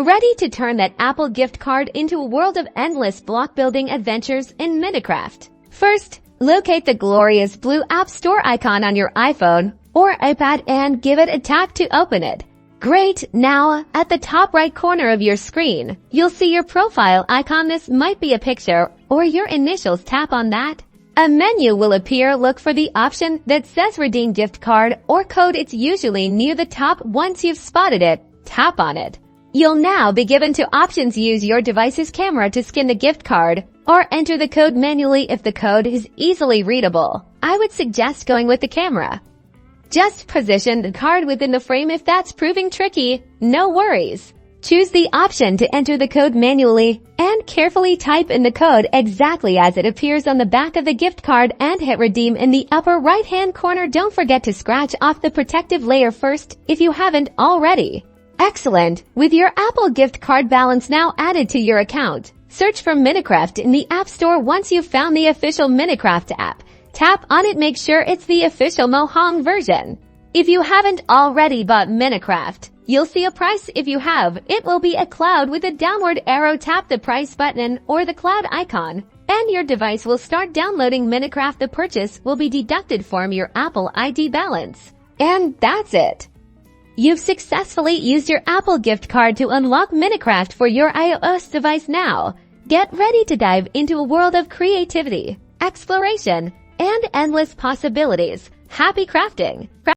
Ready to turn that Apple gift card into a world of endless block-building adventures in Minecraft? First, locate the glorious blue App Store icon on your iPhone or iPad and give it a tap to open it. Great! Now, at the top right corner of your screen, you'll see your profile icon. This might be a picture or your initials. Tap on that. A menu will appear. Look for the option that says Redeem Gift Card or Code. It's usually near the top. Once you've spotted it, tap on it. You'll now be given two options. Use your device's camera to scan the gift card or enter the code manually if the code is easily readable. I would suggest going with the camera. Just position the card within the frame. If that's proving tricky, no worries. Choose the option to enter the code manually and carefully type in the code exactly as it appears on the back of the gift card and hit redeem in the upper right-hand corner. Don't forget to scratch off the protective layer first if you haven't already. Excellent! With your Apple gift card balance now added to your account, search for Minecraft in the App Store. Once you've found the official Minecraft app, tap on it. Make sure it's the official Mojang version. If you haven't already bought Minecraft, you'll see a price. If you have, it will be a cloud with a downward arrow. Tap the price button or the cloud icon, and your device will start downloading Minecraft. The purchase will be deducted from your Apple ID balance. And that's it. You've successfully used your Apple gift card to unlock Minecraft for your iOS device. Now, get ready to dive into a world of creativity, exploration, and endless possibilities. Happy crafting!